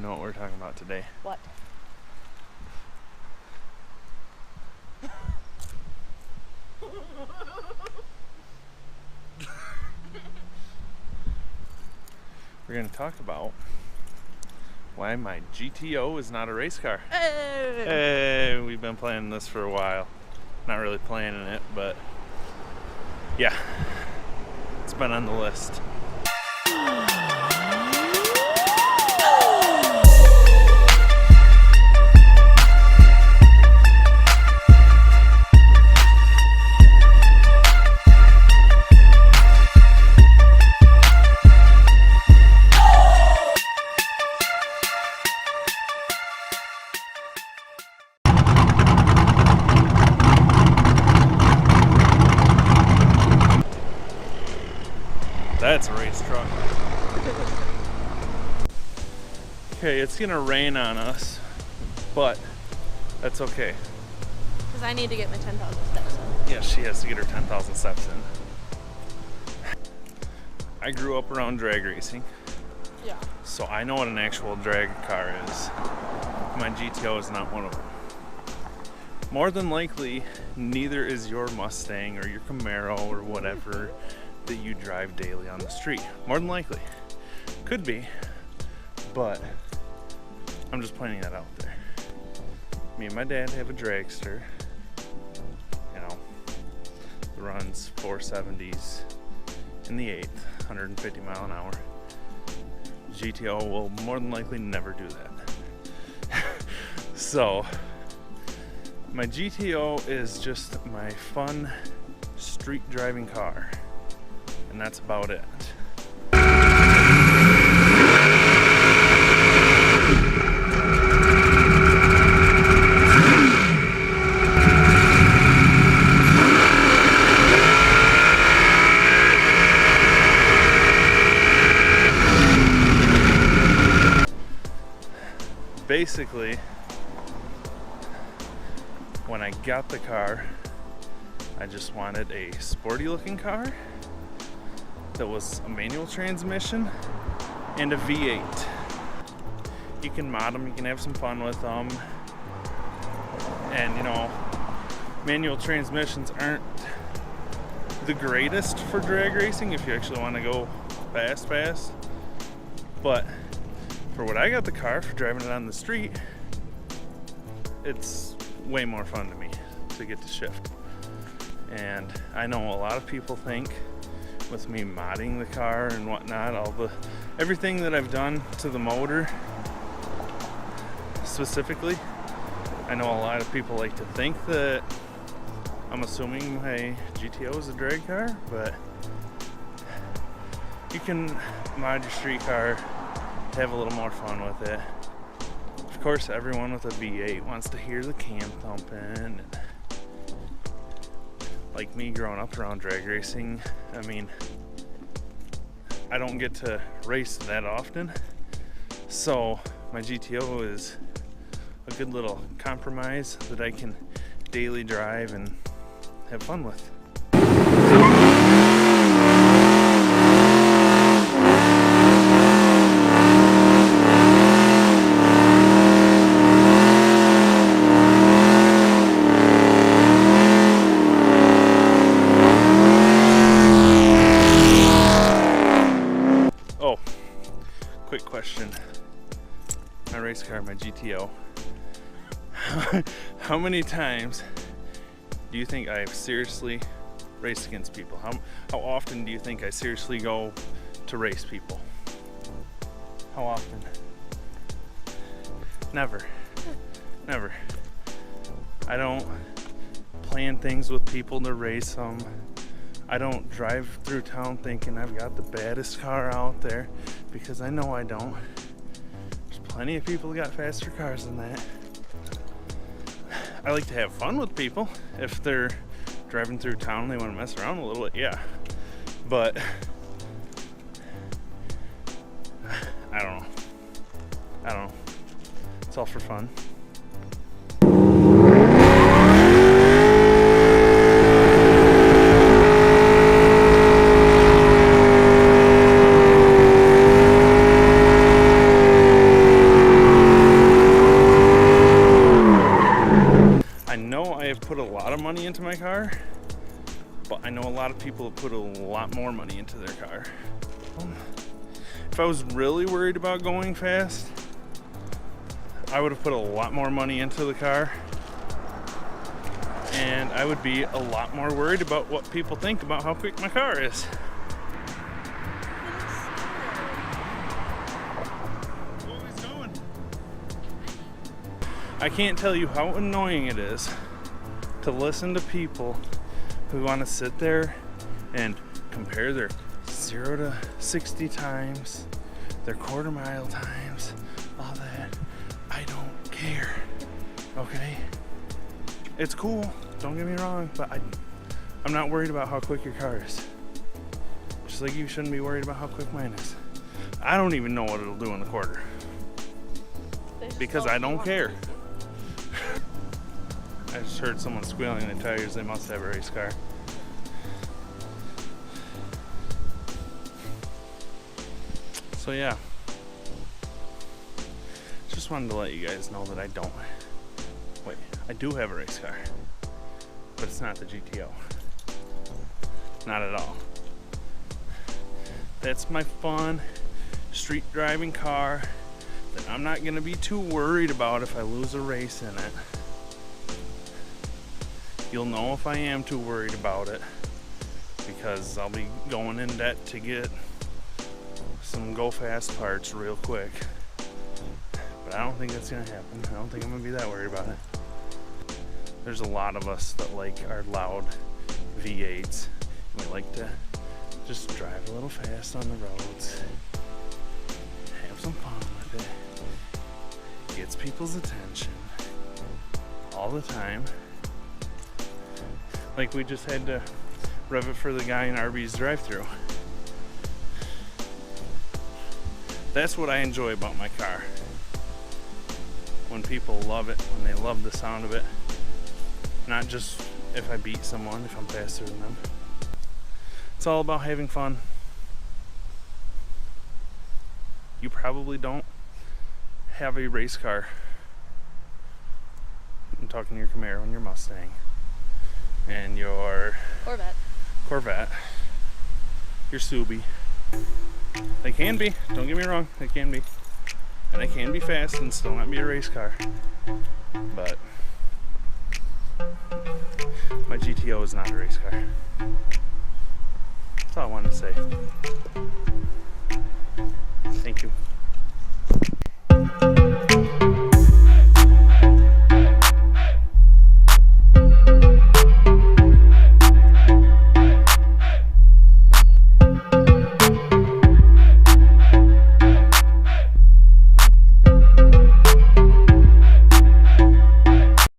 know what we're talking about today. What? We're going to talk about why my GTO is not a race car. Hey, we've been planning this for a while. Not really planning it, but yeah, it's been on the list. That's a race truck. Okay, it's gonna rain on us, but that's okay. Because I need to get my 10,000 steps in. Yeah, she has to get her 10,000 steps in. I grew up around drag racing. Yeah. So I know what an actual drag car is. My GTO is not one of them. More than likely, neither is your Mustang or your Camaro or whatever that you drive daily on the street. More than likely. Could be, but I'm just pointing that out there. Me and my dad have a dragster, you know, that runs 470s in the 8th, 150 mile an hour. GTO will more than likely never do that. So, my GTO is just my fun street driving car. And that's about it. Basically, when I got the car, I just wanted a sporty looking car that was a manual transmission and a V8. You can mod them, you can have some fun with them. And you know, manual transmissions aren't the greatest for drag racing if you actually want to go fast. But for what I got the car for driving it on the street, it's way more fun to me to get to shift. And I know a lot of people think with me modding the car and whatnot, everything that I've done to the motor specifically, I know a lot of people like to think that I'm assuming my GTO is a drag car, but you can mod your street car, have a little more fun with it. Of course, everyone with a V8 wants to hear the cam thumping. Like me growing up around drag racing, I mean, I don't get to race that often, so my GTO is a good little compromise that I can daily drive and have fun with. Quick question. My race car, my GTO. How many times do you think I've seriously raced against people? How often do you think I seriously go to race people? How often? Never. Never. I don't plan things with people to race them. I don't drive through town thinking I've got the baddest car out there, because I know I don't. There's plenty of people who got faster cars than that. I like to have fun with people. If they're driving through town and they want to mess around a little bit, yeah. But I don't know. It's all for fun. money into my car, but I know a lot of people have put a lot more money into their car. If I was really worried about going fast, I would have put a lot more money into the car, and I would be a lot more worried about what people think about how quick my car is. I can't tell you how annoying it is to listen to people who want to sit there and compare their 0 to 60 times, their quarter mile times, all that. I don't care, okay? It's cool, don't get me wrong, but I'm not worried about how quick your car is. Just like you shouldn't be worried about how quick mine is. I don't even know what it'll do in the quarter because I don't care. I just heard someone squealing in the tires. They must have a race car. So yeah, just wanted to let you guys know that I do have a race car, but it's not the GTO. Not at all. That's my fun street driving car that I'm not gonna be too worried about if I lose a race in it. You'll know if I am too worried about it because I'll be going in debt to get some go fast parts real quick. But I don't think that's gonna happen. I don't think I'm gonna be that worried about it. There's a lot of us that like our loud V8s. We like to just drive a little fast on the roads, have some fun with it. Gets people's attention all the time. Like we just had to rev it for the guy in Arby's drive-thru. That's what I enjoy about my car. When people love it, when they love the sound of it. Not just if I beat someone, if I'm faster than them. It's all about having fun. You probably don't have a race car. I'm talking your Camaro and your Mustang and your Corvette, your Subi. They can be, don't get me wrong, they can be. And they can be fast and still not be a race car. But my GTO is not a race car. That's all I wanted to say. Thank you.